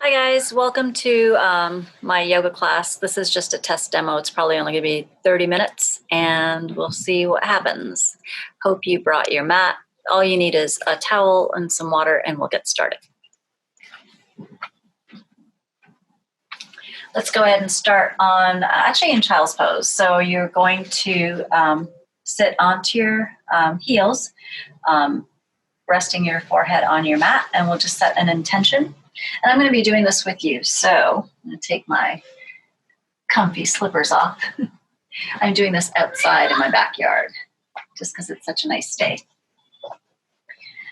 Hi guys, welcome to my yoga class. This is just a test demo. It's probably only going to be 30 minutes and we'll see what happens. Hope you brought your mat. All you need is a towel and some water and we'll get started. Let's go ahead and start on actually in child's pose. So you're going to sit onto your heels, resting your forehead on your mat, and we'll just set an intention. And I'm going to be doing this with you. So I'm going to take my comfy slippers off. I'm doing this outside in my backyard just because it's such a nice day.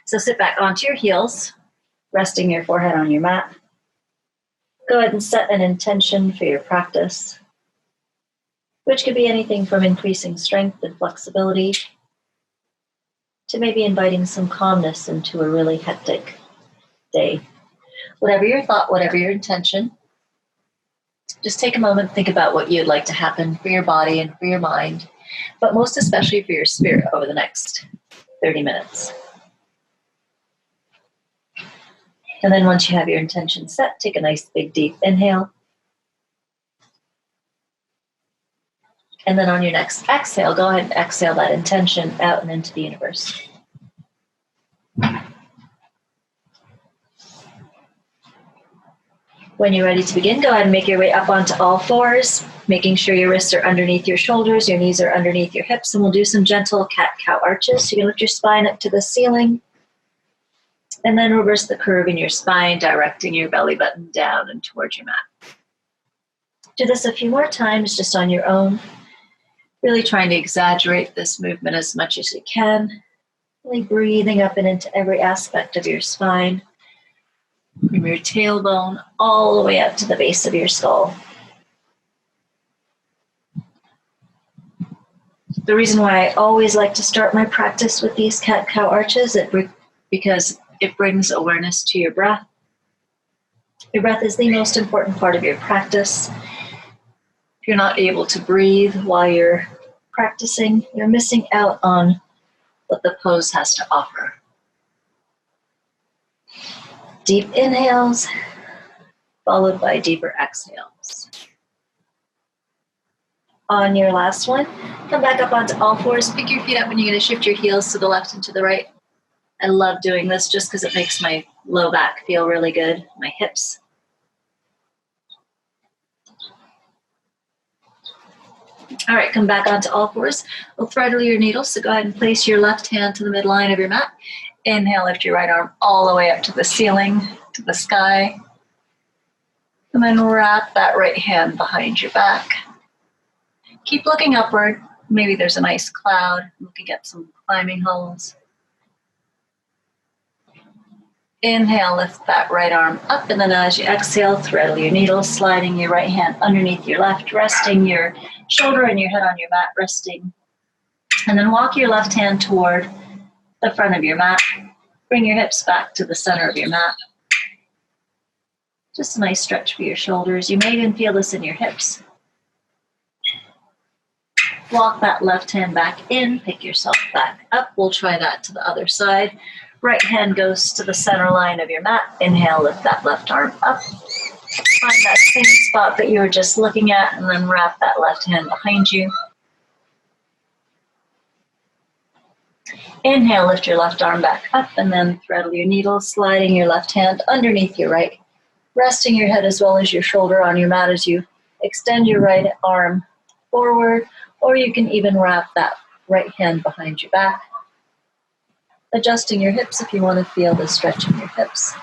So sit back onto your heels, resting your forehead on your mat. Go ahead and set an intention for your practice, which could be anything from increasing strength and flexibility to maybe inviting some calmness into a really hectic day. Whatever your thought, whatever your intention, just take a moment, think about what you'd like to happen for your body and for your mind, but most especially for your spirit over the next 30 minutes. And then once you have your intention set, take a nice big deep inhale. And then on your next exhale, go ahead and exhale that intention out and into the universe. When you're ready to begin, go ahead and make your way up onto all fours, making sure your wrists are underneath your shoulders, your knees are underneath your hips, and we'll do some gentle cat-cow arches. So you can lift your spine up to the ceiling, and then reverse the curve in your spine, directing your belly button down and towards your mat. Do this a few more times just on your own, really trying to exaggerate this movement as much as you can, really breathing up and into every aspect of your spine, from your tailbone all the way up to the base of your skull. The reason why I always like to start my practice with these cat-cow arches is because it brings awareness to your breath. Your breath is the most important part of your practice. If you're not able to breathe while you're practicing, you're missing out on what the pose has to offer. Deep inhales, followed by deeper exhales. On your last one, come back up onto all fours, pick your feet up, and you're going to shift your heels to the left and to the right. I love doing this just because it makes my low back feel really good, my hips. All right, come back onto all fours. We'll throttle your needles, so go ahead and place your left hand to the midline of your mat. Inhale, lift your right arm all the way up to the ceiling, to the sky. And then wrap that right hand behind your back. Keep looking upward. Maybe there's a nice cloud. Looking at some climbing holes. Inhale, lift that right arm up, and then as you exhale, throttle your needles, sliding your right hand underneath your left, resting your shoulder and your head on your mat, resting. And then walk your left hand toward the front of your mat. Bring your hips back to the center of your mat. Just a nice stretch for your shoulders. You may even feel this in your hips. Walk that left hand back in, pick yourself back up. We'll try that to the other side. Right hand goes to the center line of your mat. Inhale, lift that left arm up. Find that same spot that you were just looking at, and then wrap that left hand behind you. Inhale, lift your left arm back up, and then throttle your needles, sliding your left hand underneath your right, resting your head as well as your shoulder on your mat as you extend your right arm forward, or you can even wrap that right hand behind your back, adjusting your hips if you want to feel the stretch in your hips.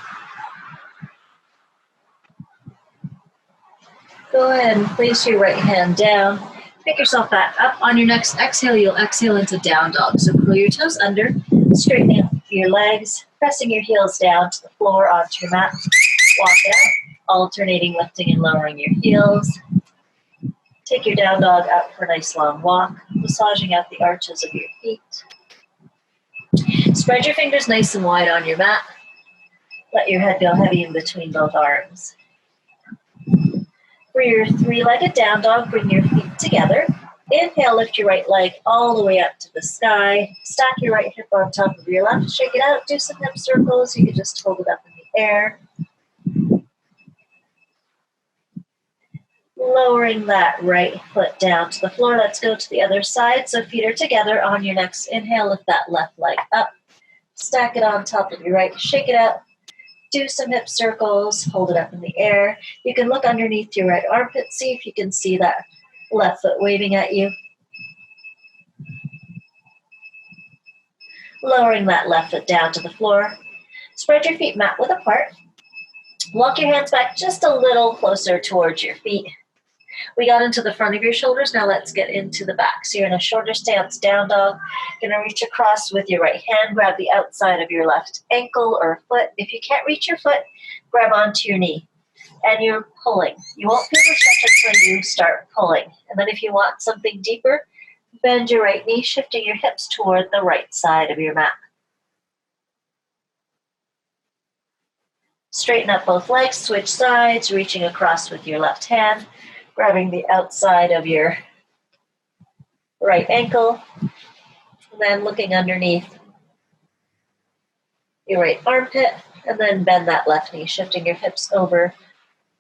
Go ahead and place your right hand down. Pick yourself back up. On your next exhale, you'll exhale into down dog. So curl your toes under, straighten up your legs, pressing your heels down to the floor onto your mat. Walk out, alternating lifting and lowering your heels. Take your down dog out for a nice long walk, massaging out the arches of your feet. Spread your fingers nice and wide on your mat. Let your head go heavy in between both arms. For your three-legged down dog, bring your feet together. Inhale, lift your right leg all the way up to the sky. Stack your right hip on top of your left. Shake it out. Do some hip circles. You can just hold it up in the air. Lowering that right foot down to the floor. Let's go to the other side. So feet are together. On your next inhale, lift that left leg up. Stack it on top of your right. Shake it out. Do some hip circles. Hold it up in the air. You can look underneath your right armpit. See if you can see that left foot waving at you. Lowering that left foot down to the floor. Spread your feet mat width apart. Walk your hands back just a little closer towards your feet. We got into the front of your shoulders. Now let's get into the back. So you're in a shoulder stance, down dog. You're going to reach across with your right hand. Grab the outside of your left ankle or foot. If you can't reach your foot, grab onto your knee. And you're pulling. You won't feel the stretch until you start pulling. And then if you want something deeper, bend your right knee, shifting your hips toward the right side of your mat. Straighten up both legs, switch sides, reaching across with your left hand, grabbing the outside of your right ankle, and then looking underneath your right armpit, and then bend that left knee, shifting your hips over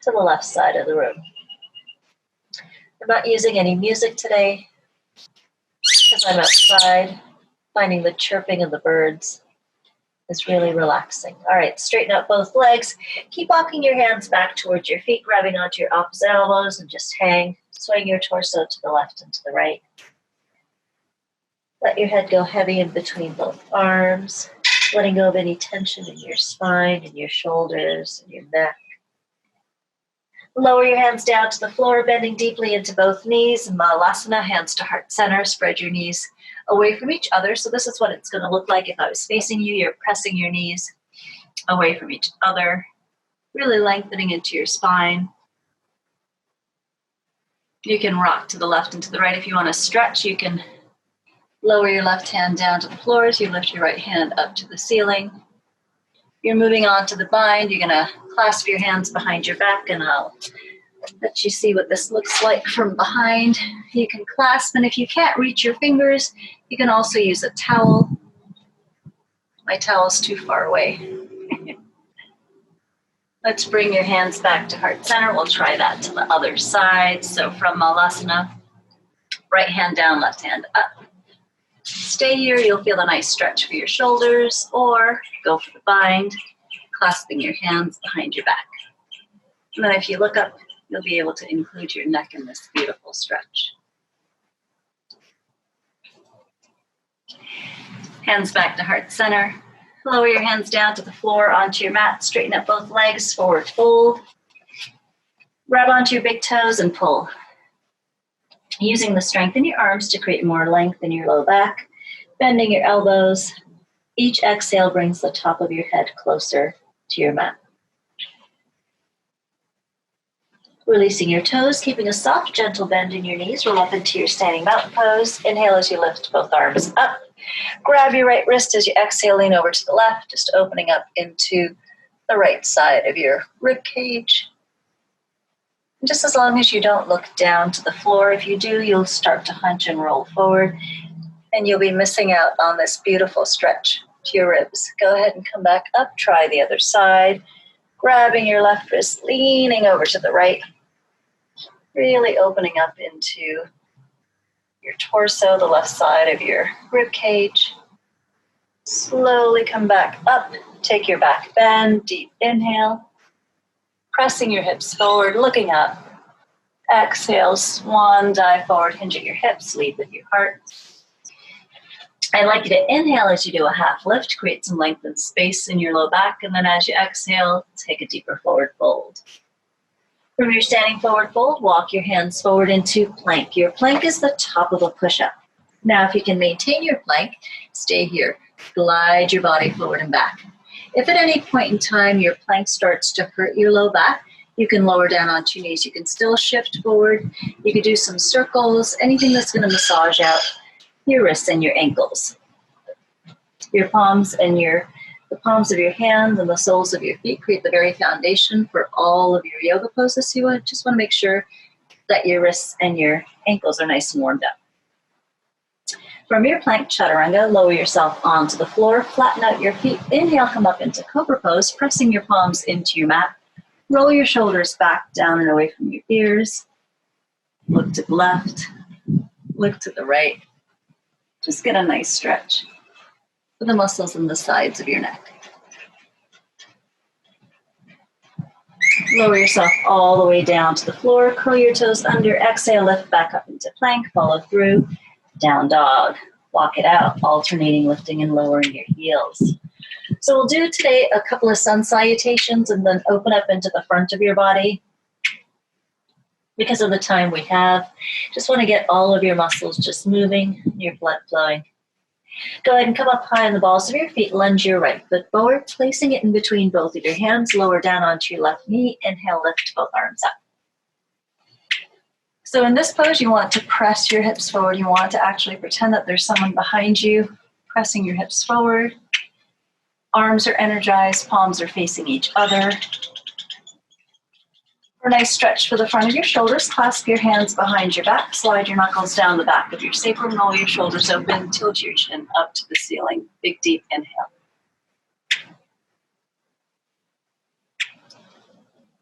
to the left side of the room. I'm not using any music today because I'm outside. Finding the chirping of the birds is really relaxing. All right, straighten out both legs. Keep walking your hands back towards your feet, grabbing onto your opposite elbows, and just hang. Swing your torso to the left and to the right. Let your head go heavy in between both arms, letting go of any tension in your spine, and your shoulders, and your neck. Lower your hands down to the floor, bending deeply into both knees. Malasana, hands to heart center. Spread your knees away from each other. So this is what it's going to look like if I was facing you. You're pressing your knees away from each other, really lengthening into your spine. You can rock to the left and to the right. If you want to stretch, you can lower your left hand down to the floor as you lift your right hand up to the ceiling. You're moving on to the bind. You're going to clasp your hands behind your back, and I'll let you see what this looks like from behind. You can clasp, and if you can't reach your fingers, you can also use a towel. My towel's too far away. Let's bring your hands back to heart center. We'll try that to the other side. So from Malasana, right hand down, left hand up. Stay here. You'll feel a nice stretch for your shoulders, or go for the bind, clasping your hands behind your back. And then if you look up, you'll be able to include your neck in this beautiful stretch. Hands back to heart center. Lower your hands down to the floor onto your mat. Straighten up both legs, forward fold. Grab onto your big toes and pull. Using the strength in your arms to create more length in your low back. Bending your elbows. Each exhale brings the top of your head closer to your mat. Releasing your toes, keeping a soft, gentle bend in your knees. Roll up into your standing mountain pose. Inhale as you lift both arms up. Grab your right wrist as you exhale, lean over to the left, just opening up into the right side of your rib cage. And just as long as you don't look down to the floor, if you do, you'll start to hunch and roll forward, and you'll be missing out on this beautiful stretch to your ribs. Go ahead and come back up. Try the other side. Grabbing your left wrist, leaning over to the right. Really opening up into your torso, the left side of your rib cage. Slowly come back up. Take your back bend. Deep inhale. Pressing your hips forward, looking up. Exhale, swan dive forward. Hinge at your hips. Lead with your heart. I'd like you to inhale as you do a half lift. Create some length and space in your low back. And then as you exhale, take a deeper forward fold. From your standing forward fold, walk your hands forward into plank. Your plank is the top of a push-up. Now, if you can maintain your plank, stay here. Glide your body forward and back. If at any point in time your plank starts to hurt your low back, you can lower down onto your knees. You can still shift forward. You can do some circles, anything that's going to massage out your wrists and your ankles. Your palms and the palms of your hands and the soles of your feet create the very foundation for all of your yoga poses. So you just want to make sure that your wrists and your ankles are nice and warmed up. From your plank chaturanga, lower yourself onto the floor, flatten out your feet. Inhale, come up into cobra pose, pressing your palms into your mat. Roll your shoulders back, down, and away from your ears. Look to the left. Look to the right. Just get a nice stretch for the muscles in the sides of your neck. Lower yourself all the way down to the floor. Curl your toes under. Exhale, lift back up into plank. Follow through. Down dog. Walk it out, alternating lifting and lowering your heels. So we'll do today a couple of sun salutations and then open up into the front of your body. Because of the time we have, just want to get all of your muscles just moving, your blood flowing. Go ahead and come up high on the balls of your feet. Lunge your right foot forward, placing it in between both of your hands. Lower down onto your left knee. Inhale, lift both arms up. So in this pose, you want to press your hips forward. You want to actually pretend that there's someone behind you, pressing your hips forward. Arms are energized, palms are facing each other. For a nice stretch for the front of your shoulders, clasp your hands behind your back, slide your knuckles down the back of your sacrum, roll your shoulders open, tilt your chin up to the ceiling. Big, deep inhale.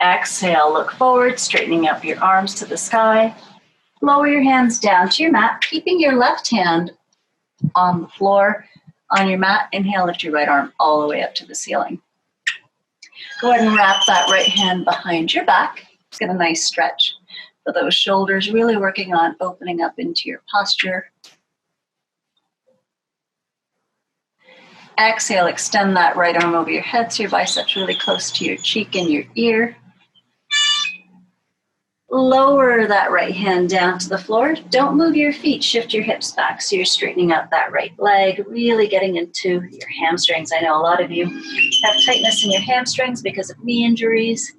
Exhale, look forward, straightening up your arms to the sky. Lower your hands down to your mat, keeping your left hand on the floor on your mat. Inhale, lift your right arm all the way up to the ceiling. Go ahead and wrap that right hand behind your back. Get a nice stretch for those shoulders, really working on opening up into your posture. Exhale, extend that right arm over your head so your biceps really close to your cheek and your ear. Lower that right hand down to the floor. Don't move your feet, shift your hips back so you're straightening out that right leg, really getting into your hamstrings. I know a lot of you have tightness in your hamstrings because of knee injuries.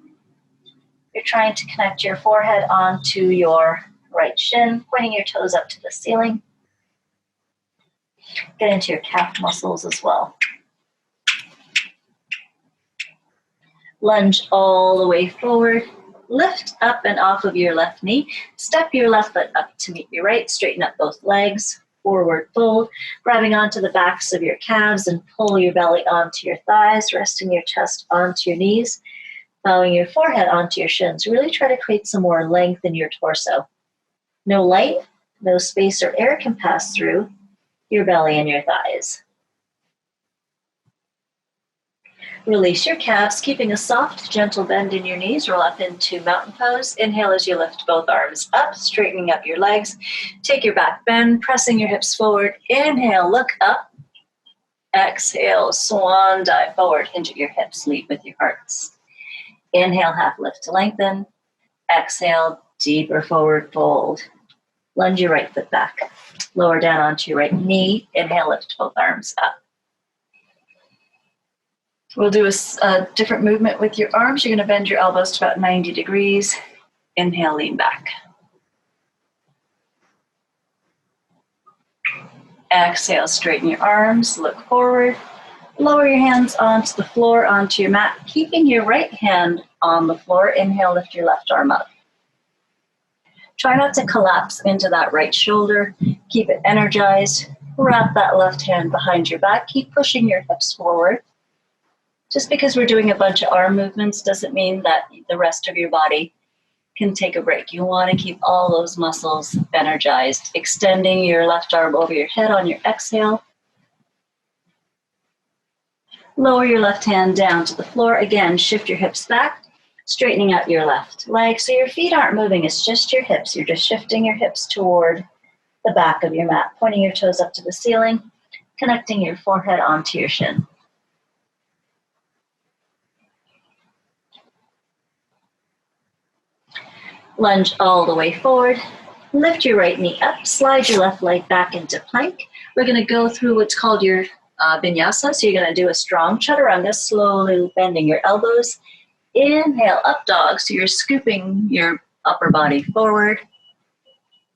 You're trying to connect your forehead onto your right shin, pointing your toes up to the ceiling. Get into your calf muscles as well. Lunge all the way forward. Lift up and off of your left knee. Step your left foot up to meet your right. Straighten up both legs. Forward fold. Grabbing onto the backs of your calves and pull your belly onto your thighs. Resting your chest onto your knees. Bowing your forehead onto your shins. Really try to create some more length in your torso. No light, no space or air can pass through your belly and your thighs. Release your calves, keeping a soft, gentle bend in your knees. Roll up into mountain pose. Inhale as you lift both arms up, straightening up your legs. Take your back bend, pressing your hips forward. Inhale, look up. Exhale, swan dive forward into your hips. Lead with your hearts. Inhale, half lift to lengthen. Exhale, deeper forward fold. Lunge your right foot back. Lower down onto your right knee. Inhale, lift both arms up. We'll do a different movement with your arms. You're going to bend your elbows to about 90 degrees. Inhale, lean back. Exhale, straighten your arms, look forward. Lower your hands onto the floor, onto your mat, keeping your right hand on the floor. Inhale, lift your left arm up. Try not to collapse into that right shoulder. Keep it energized. Wrap that left hand behind your back. Keep pushing your hips forward. Just because we're doing a bunch of arm movements doesn't mean that the rest of your body can take a break. You want to keep all those muscles energized. Extending your left arm over your head on your exhale. Lower your left hand down to the floor. Again, shift your hips back, straightening out your left leg. So your feet aren't moving, it's just your hips. You're just shifting your hips toward the back of your mat, pointing your toes up to the ceiling, connecting your forehead onto your shin. Lunge all the way forward. Lift your right knee up, slide your left leg back into plank. We're going to go through what's called your Vinyasa. So you're going to do a strong Chaturanga, slowly bending your elbows. Inhale, up dog. So you're scooping your upper body forward.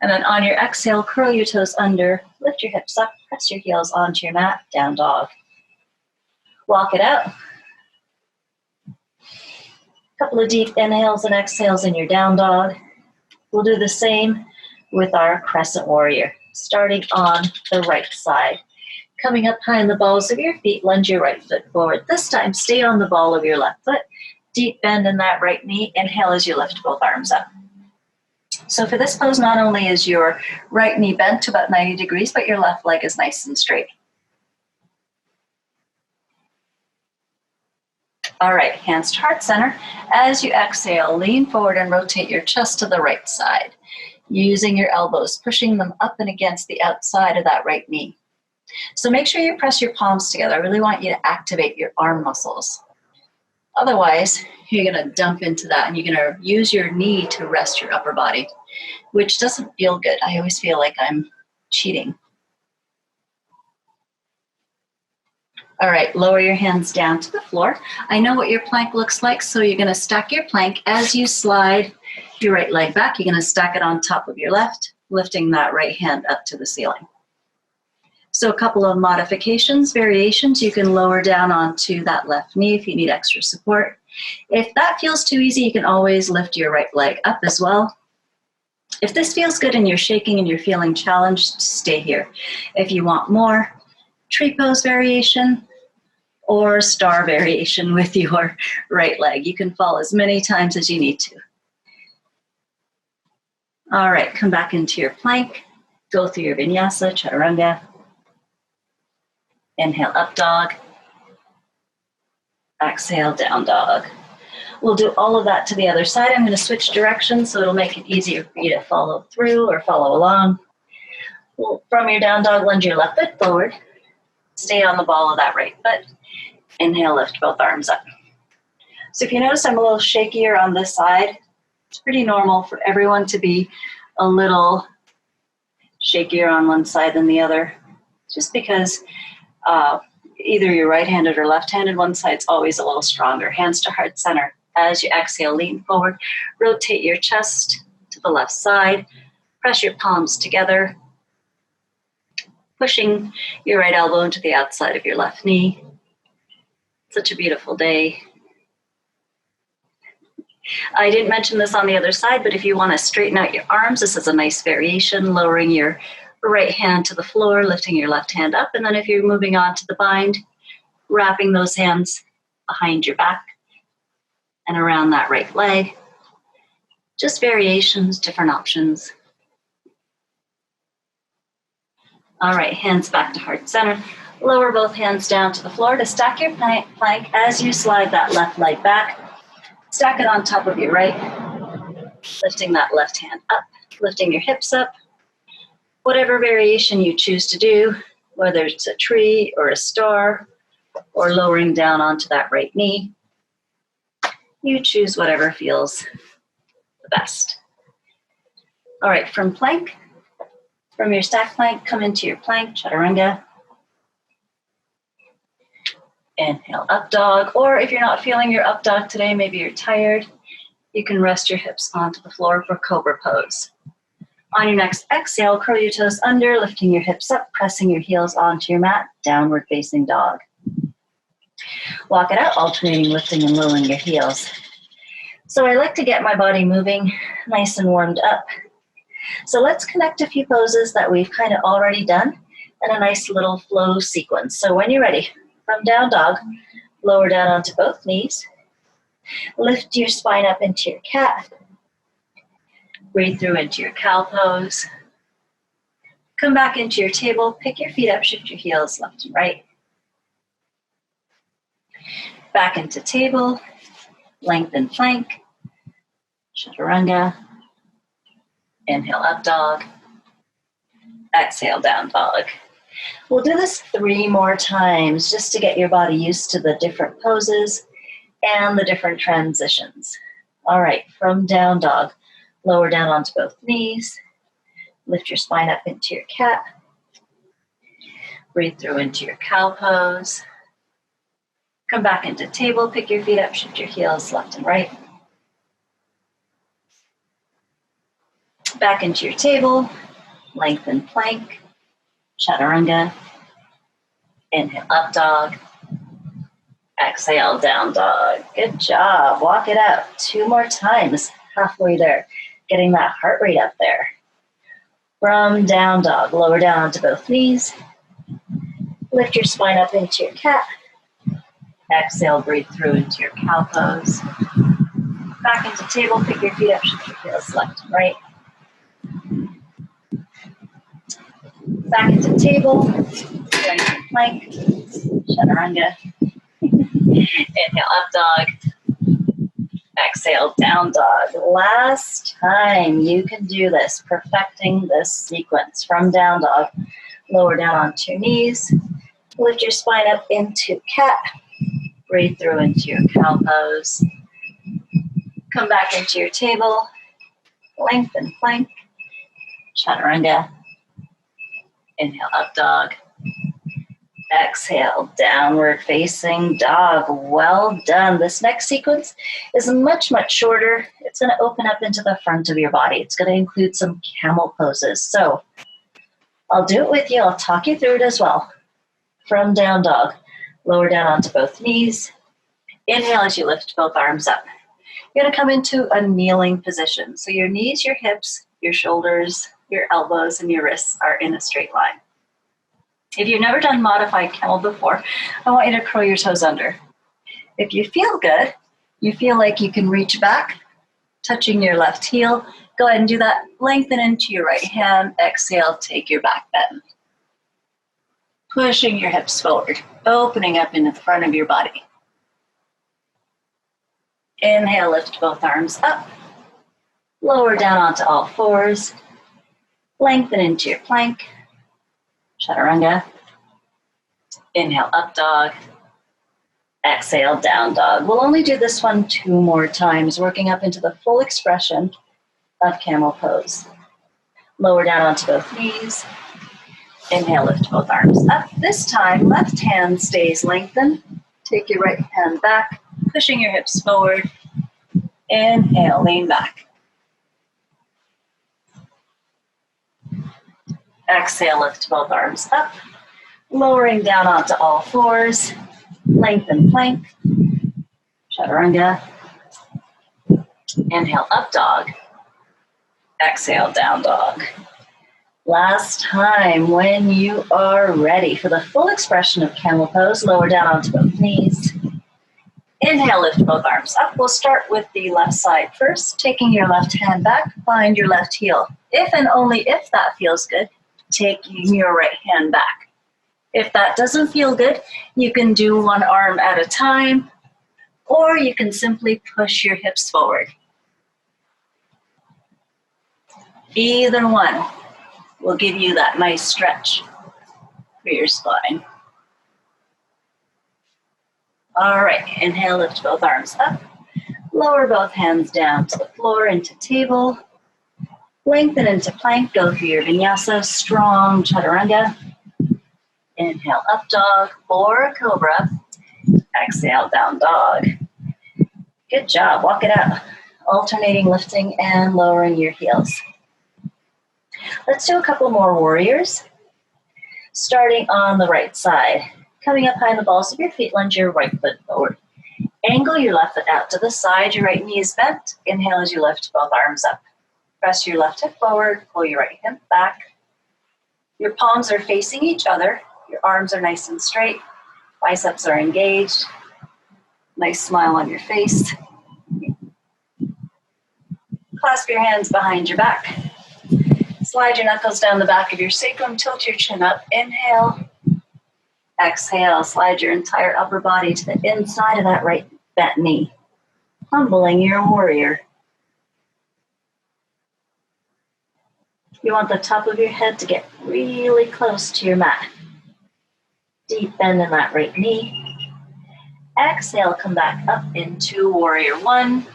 And then on your exhale, curl your toes under, lift your hips up, press your heels onto your mat, down dog. Walk it out. Couple of deep inhales and exhales in your down dog. We'll do the same with our Crescent Warrior, starting on the right side. Coming up high in the balls of your feet, lunge your right foot forward. This time, stay on the ball of your left foot. Deep bend in that right knee. Inhale as you lift both arms up. So for this pose, not only is your right knee bent to about 90 degrees, but your left leg is nice and straight. All right, hands to heart center. As you exhale, lean forward and rotate your chest to the right side, using your elbows, pushing them up and against the outside of that right knee. So make sure you press your palms together. I really want you to activate your arm muscles. Otherwise, you're going to dump into that and you're going to use your knee to rest your upper body, which doesn't feel good. I always feel like I'm cheating. All right, lower your hands down to the floor. I know what your plank looks like, so you're going to stack your plank. As you slide your right leg back, you're going to stack it on top of your left, lifting that right hand up to the ceiling. So a couple of modifications, variations. You can lower down onto that left knee if you need extra support. If that feels too easy, you can always lift your right leg up as well. If this feels good and you're shaking and you're feeling challenged, stay here. If you want more, tree pose variation or star variation with your right leg. You can fall as many times as you need to. All right, come back into your plank. Go through your Vinyasa, Chaturanga. Inhale, up dog. Exhale, down dog. We'll do all of that to the other side. I'm going to switch directions so it'll make it easier for you to follow through or follow along. Well, from your down dog, lunge your left foot forward. Stay on the ball of that right foot. Inhale, lift both arms up. So if you notice I'm a little shakier on this side, it's pretty normal for everyone to be a little shakier on one side than the other, just because either you're right-handed or left-handed, one side's always a little stronger. Hands to heart center. As you exhale, lean forward, rotate your chest to the left side, press your palms together, pushing your right elbow into the outside of your left knee. Such a beautiful day. I didn't mention this on the other side, but if you want to straighten out your arms, this is a nice variation, lowering your right hand to the floor, lifting your left hand up, and then if you're moving on to the bind, wrapping those hands behind your back and around that right leg. Just variations, different options. All right, hands back to heart center. Lower both hands down to the floor to stack your plank as you slide that left leg back. Stack it on top of your right, lifting that left hand up, lifting your hips up. Whatever variation you choose to do, whether it's a tree or a star or lowering down onto that right knee, you choose whatever feels the best. All right, from plank, from your stack plank, come into your plank, Chaturanga. Inhale, up dog, or if you're not feeling your up dog today, maybe you're tired, you can rest your hips onto the floor for Cobra Pose. On your next exhale, curl your toes under, lifting your hips up, pressing your heels onto your mat, downward facing dog. Walk it out, alternating lifting and lowering your heels. So I like to get my body moving, nice and warmed up. So let's connect a few poses that we've kind of already done in a nice little flow sequence. So when you're ready, from down dog, lower down onto both knees. Lift your spine up into your cat. Breathe through into your cow pose. Come back into your table, pick your feet up, shift your heels left and right. Back into table, lengthen plank, Chaturanga. Inhale, up dog. Exhale, down dog. We'll do this 3 more times just to get your body used to the different poses and the different transitions. All right, from down dog, lower down onto both knees. Lift your spine up into your cat. Breathe through into your cow pose. Come back into table, pick your feet up, shift your heels left and right. Back into your table, lengthen plank, Chaturanga. Inhale, up dog. Exhale, down dog. Good job. Walk it out 2 more times. Halfway there. Getting that heart rate up there. From down dog, lower down onto both knees. Lift your spine up into your cat. Exhale, breathe through into your cow pose. Back into table, pick your feet up, shift your heels left and right. Back into table, plank and plank, chaturanga. Inhale, up dog. Exhale, down dog. Last time you can do this, perfecting this sequence from down dog. Lower down onto your knees. Lift your spine up into cat. Breathe through into your cow pose. Come back into your table. Lengthen plank. Chaturanga. Inhale, up dog. Exhale, downward facing dog. Well done. This next sequence is much, much shorter. It's going to open up into the front of your body. It's going to include some camel poses. So I'll do it with you. I'll talk you through it as well. From down dog, lower down onto both knees. Inhale as you lift both arms up. You're going to come into a kneeling position. So your knees, your hips, your shoulders, your elbows, and your wrists are in a straight line. If you've never done modified camel before, I want you to curl your toes under. If you feel good, you feel like you can reach back, touching your left heel, go ahead and do that. Lengthen into your right hand. Exhale, take your back bend. Pushing your hips forward, opening up into the front of your body. Inhale, lift both arms up. Lower down onto all fours. Lengthen into your plank. Chaturanga. Inhale, up dog. Exhale, down dog. We'll only do this one 2 more times, working up into the full expression of camel pose. Lower down onto both knees. Inhale, lift both arms up. This time, left hand stays lengthened. Take your right hand back, pushing your hips forward. Inhale, lean back. Exhale, lift both arms up. Lowering down onto all fours. Lengthen plank. Chaturanga. Inhale, up dog. Exhale, down dog. Last time, when you are ready for the full expression of camel pose, lower down onto both knees. Inhale, lift both arms up. We'll start with the left side first, taking your left hand back, find your left heel. If and only if that feels good, taking your right hand back. If that doesn't feel good, you can do one arm at a time, or you can simply push your hips forward. Either one will give you that nice stretch for your spine. All right, inhale, lift both arms up. Lower both hands down to the floor into table. Lengthen into plank, go for your vinyasa, strong chaturanga. Inhale, up dog, or cobra. Exhale, down dog. Good job, walk it out. Alternating lifting and lowering your heels. Let's do a couple more warriors. Starting on the right side. Coming up behind the balls of your feet, lunge your right foot forward. Angle your left foot out to the side, your right knee is bent. Inhale as you lift both arms up. Press your left hip forward, pull your right hip back. Your palms are facing each other. Your arms are nice and straight. Biceps are engaged. Nice smile on your face. Clasp your hands behind your back. Slide your knuckles down the back of your sacrum. Tilt your chin up. Inhale. Exhale. Slide your entire upper body to the inside of that right bent knee. Humbling your warrior. You want the top of your head to get really close to your mat. Deep bend in that right knee. Exhale, come back up into warrior one.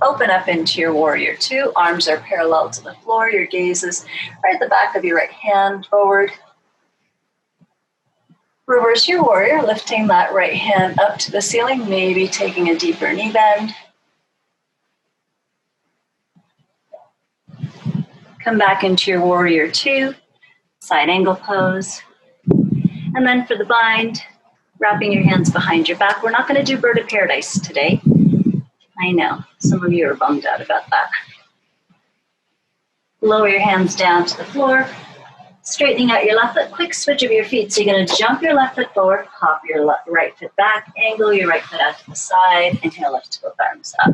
Open up into your warrior two. Arms are parallel to the floor. Your gaze is right at the back of your right hand forward. Reverse your warrior, lifting that right hand up to the ceiling, maybe taking a deeper knee bend. Come back into your warrior two, side angle pose. And then for the bind, wrapping your hands behind your back. We're not going to do bird of paradise today. I know, some of you are bummed out about that. Lower your hands down to the floor, straightening out your left foot, quick switch of your feet. So you're going to jump your left foot forward, hop your right foot back, angle your right foot out to the side, inhale, lift both arms up.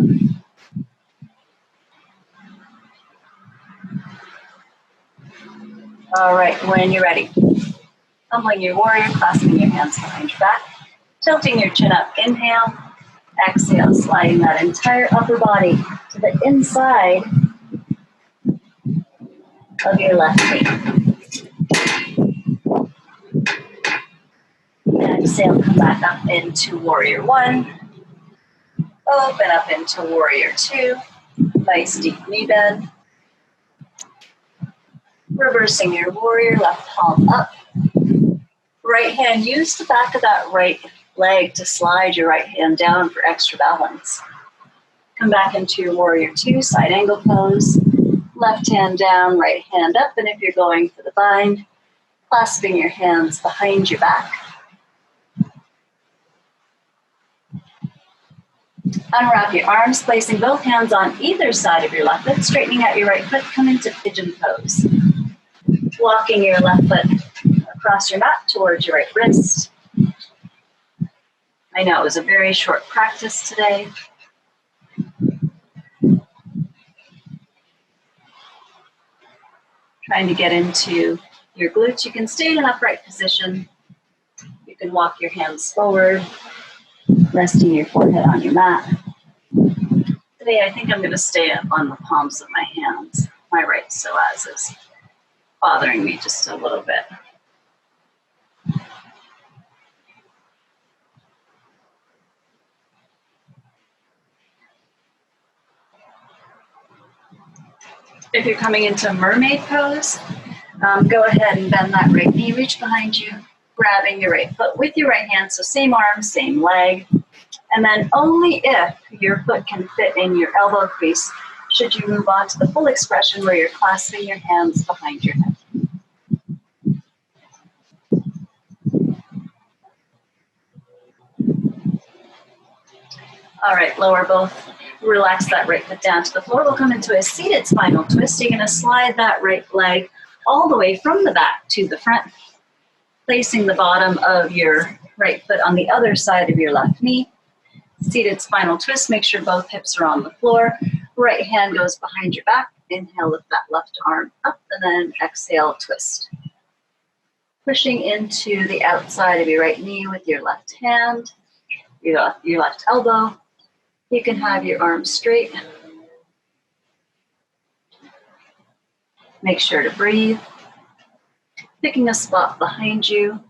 All right, when you're ready, humbling your warrior, clasping your hands behind your back, tilting your chin up, inhale, exhale, sliding that entire upper body to the inside of your left knee. Exhale, come back up into warrior one, open up into warrior two, nice deep knee bend. Reversing your warrior, left palm up. Right hand, use the back of that right leg to slide your right hand down for extra balance. Come back into your warrior two, side angle pose. Left hand down, right hand up, and if you're going for the bind, clasping your hands behind your back. Unwrap your arms, placing both hands on either side of your left foot, straightening out your right foot, come into pigeon pose. Walking your left foot across your mat towards your right wrist. I know it was a very short practice today. Trying to get into your glutes. You can stay in an upright position. You can walk your hands forward, resting your forehead on your mat. Today I think I'm going to stay on the palms of my hands. My right psoas is bothering me just a little bit. If you're coming into mermaid pose, go ahead and bend that right knee, reach behind you, grabbing your right foot with your right hand, so same arm, same leg. And then only if your foot can fit in your elbow crease should you move on to the full expression where you're clasping your hands behind your head. All right, lower both. Relax that right foot down to the floor. We'll come into a seated spinal twist. You're going to slide that right leg all the way from the back to the front, placing the bottom of your right foot on the other side of your left knee. Seated spinal twist. Make sure both hips are on the floor. Right hand goes behind your back. Inhale, lift that left arm up, and then exhale, twist. Pushing into the outside of your right knee with your left hand, your left elbow. You can have your arms straight. Make sure to breathe. Picking a spot behind you.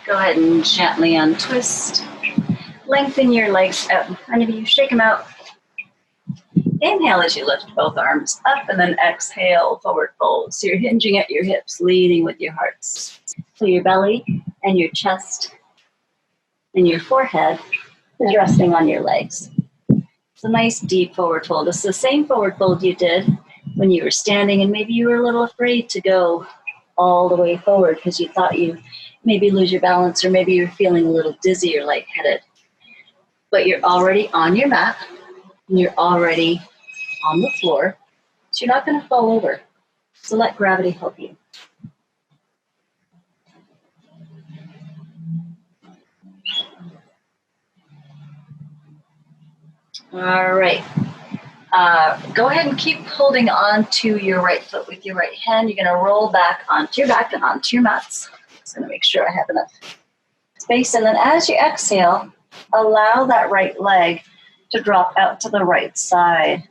Go ahead and gently untwist. Lengthen your legs out in front of you. Shake them out. Inhale as you lift both arms up, and then exhale, forward fold. So you're hinging at your hips, leading with your hearts. So your belly and your chest and your forehead is resting on your legs. It's a nice deep forward fold. It's the same forward fold you did when you were standing, and maybe you were a little afraid to go all the way forward because you thought you maybe lose your balance, or maybe you're feeling a little dizzy or lightheaded. But you're already on your mat, and you're already on the floor, so you're not going to fall over. So let gravity help you. All right. Go ahead and keep holding on to your right foot with your right hand. You're going to roll back onto your back and onto your mats. Just going to make sure I have enough space. And then as you exhale, allow that right leg to drop out to the right side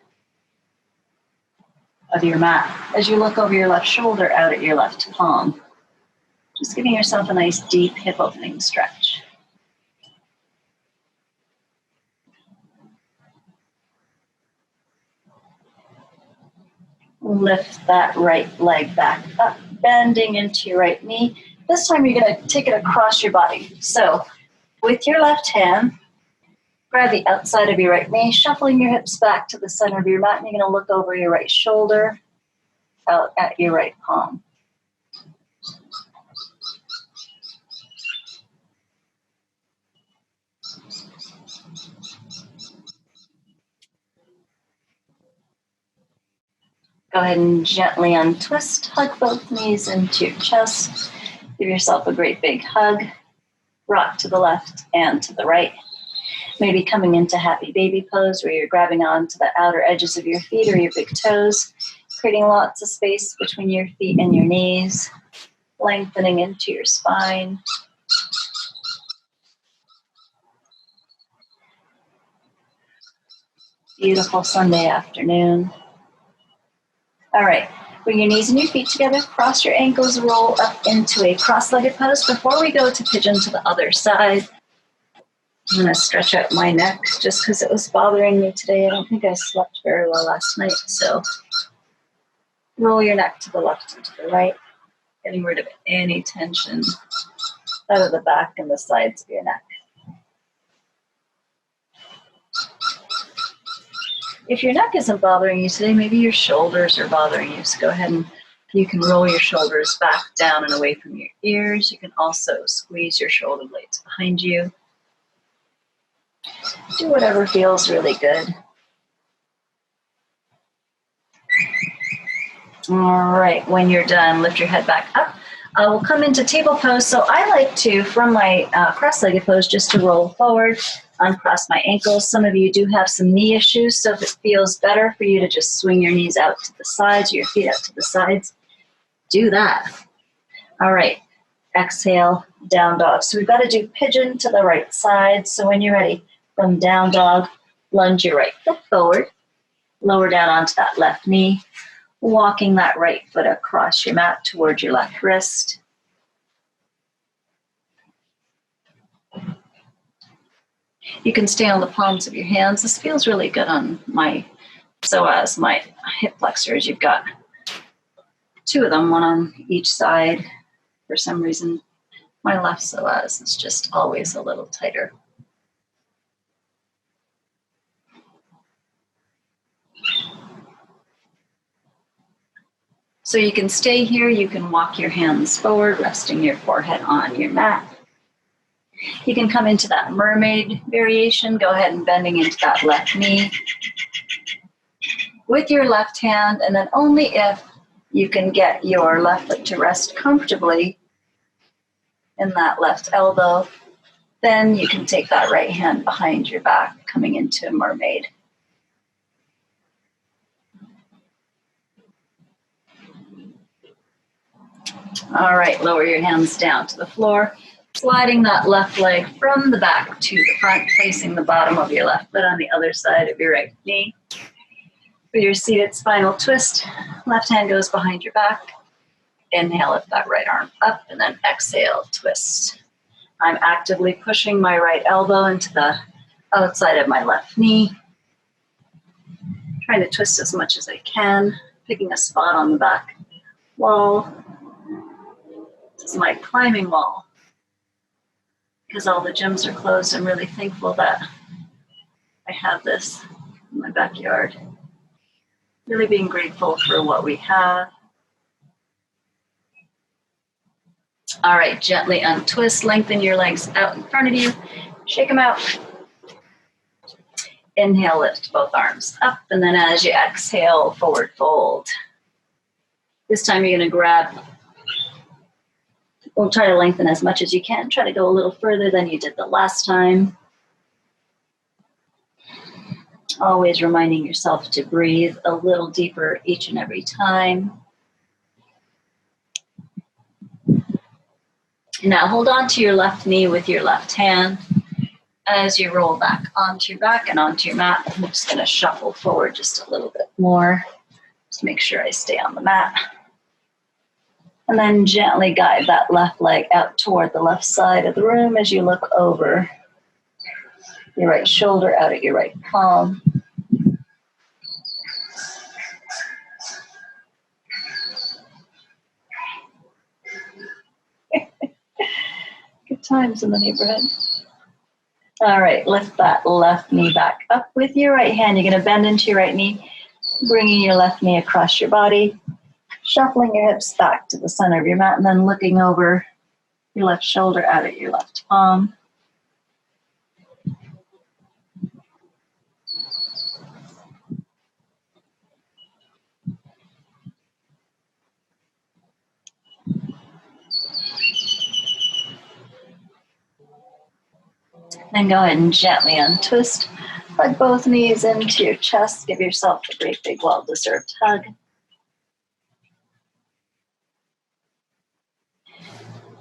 of your mat. As you look over your left shoulder out at your left palm, just giving yourself a nice deep hip opening stretch. Lift that right leg back up, bending into your right knee. This time you're going to take it across your body. So with your left hand, grab the outside of your right knee, shuffling your hips back to the center of your mat, and you're going to look over your right shoulder out at your right palm. Go ahead and gently untwist, hug both knees into your chest. Give yourself a great big hug. Rock to the left and to the right. Maybe coming into happy baby pose where you're grabbing onto the outer edges of your feet or your big toes, creating lots of space between your feet and your knees, lengthening into your spine. Beautiful Sunday afternoon. All right, bring your knees and your feet together, cross your ankles, roll up into a cross-legged pose. Before we go to pigeon to the other side, I'm going to stretch out my neck just because it was bothering me today. I don't think I slept very well last night, so roll your neck to the left and to the right, getting rid of any tension out of the back and the sides of your neck. If your neck isn't bothering you today, maybe your shoulders are bothering you. So go ahead and you can roll your shoulders back, down, and away from your ears. You can also squeeze your shoulder blades behind you. Do whatever feels really good. All right, when you're done, lift your head back up. We'll come into table pose. So I like to, from my cross-legged pose, just to roll forward, uncross my ankles. Some of you do have some knee issues, so if it feels better for you to just swing your knees out to the sides, your feet out to the sides, do that. All right, exhale, down dog. So we've got to do pigeon to the right side. So when you're ready, from down dog, lunge your right foot forward, lower down onto that left knee, walking that right foot across your mat towards your left wrist. You can stay on the palms of your hands. This feels really good on my psoas, my hip flexors. You've got two of them, one on each side. For some reason, my left psoas is just always a little tighter. So you can stay here. You can walk your hands forward, resting your forehead on your mat. You can come into that mermaid variation. Go ahead and bending into that left knee with your left hand, and then only if you can get your left foot to rest comfortably in that left elbow, then you can take that right hand behind your back, coming into mermaid. All right, lower your hands down to the floor, sliding that left leg from the back to the front, placing the bottom of your left foot on the other side of your right knee. For your seated spinal twist, left hand goes behind your back. Inhale, lift that right arm up, and then exhale, twist. I'm actively pushing my right elbow into the outside of my left knee, trying to twist as much as I can, picking a spot on the back wall. This is my climbing wall. Because all the gyms are closed, I'm really thankful that I have this in my backyard. Really being grateful for what we have. All right, gently untwist, lengthen your legs out in front of you. Shake them out. Inhale, lift both arms up, and then as you exhale, forward fold. This time you're going to grab, we'll try to lengthen as much as you can. Try to go a little further than you did the last time. Always reminding yourself to breathe a little deeper each and every time. Now hold on to your left knee with your left hand as you roll back onto your back and onto your mat. I'm just going to shuffle forward just a little bit more. Just make sure I stay on the mat. And then gently guide that left leg out toward the left side of the room as you look over your right shoulder out at your right palm. Good times in the neighborhood. All right, lift that left knee back up with your right hand. You're going to bend into your right knee, bringing your left knee across your body, shuffling your hips back to the center of your mat, and then looking over your left shoulder out at your left palm. And go ahead and gently untwist. Hug both knees into your chest. Give yourself a great big well-deserved hug.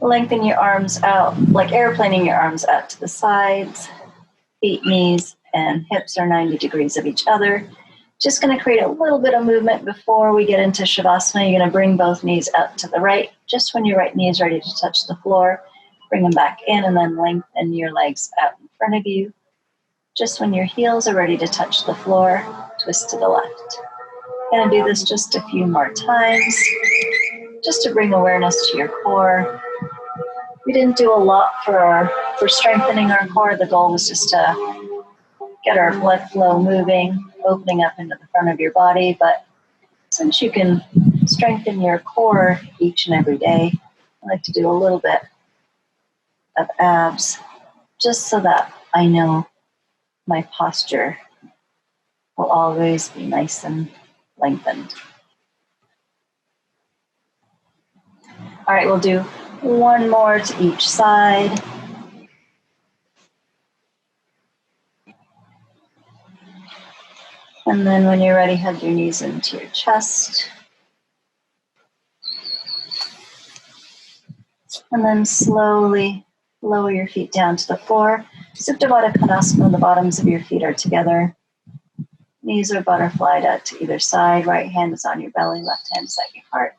Lengthen your arms out, like airplaning your arms out to the sides. Feet, knees, and hips are 90 degrees of each other. Just going to create a little bit of movement before we get into Shavasana. You're going to bring both knees out to the right. Just when your right knee is ready to touch the floor, bring them back in and then lengthen your legs out in front of you. Just when your heels are ready to touch the floor, twist to the left. Going to do this just a few more times, just to bring awareness to your core. We didn't do a lot for strengthening our core. The goal was just to get our blood flow moving, opening up into the front of your body. But since you can strengthen your core each and every day, I like to do a little bit of abs, just so that I know my posture will always be nice and lengthened. All right, we'll do one more to each side. And then when you're ready, hug your knees into your chest. And then slowly lower your feet down to the floor. Supta Baddha Konasana, the bottoms of your feet are together. Knees are butterflied out to either side. Right hand is on your belly, left hand is at your heart.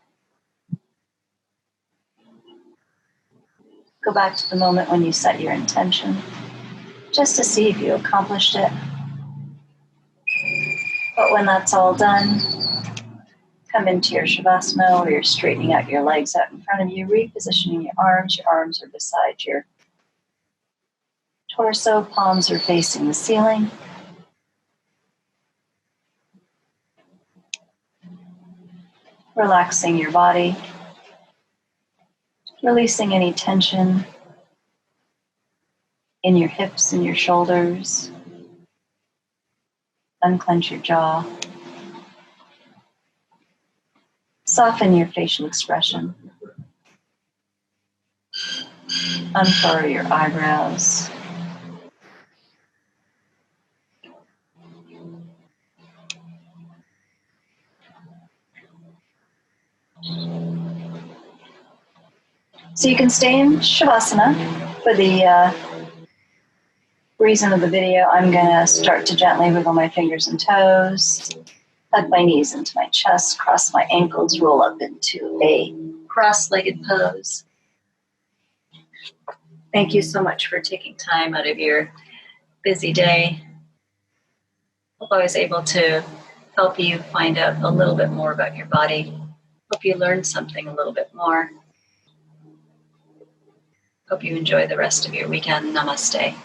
Go back to the moment when you set your intention, just to see if you accomplished it. But when that's all done, come into your Shavasana, where you're straightening out your legs out in front of you, repositioning your arms. Your arms are beside your torso, palms are facing the ceiling. Relaxing your body, releasing any tension in your hips and your shoulders. Unclench your jaw. Soften your facial expression. Unfurrow your eyebrows. So you can stay in Shavasana. For the reason of the video, I'm going to start to gently wiggle my fingers and toes, hug my knees into my chest, cross my ankles, roll up into a cross-legged pose. Thank you so much for taking time out of your busy day. Hope I was able to help you find out a little bit more about your body. Hope you learned something a little bit more. Hope you enjoy the rest of your weekend. Namaste.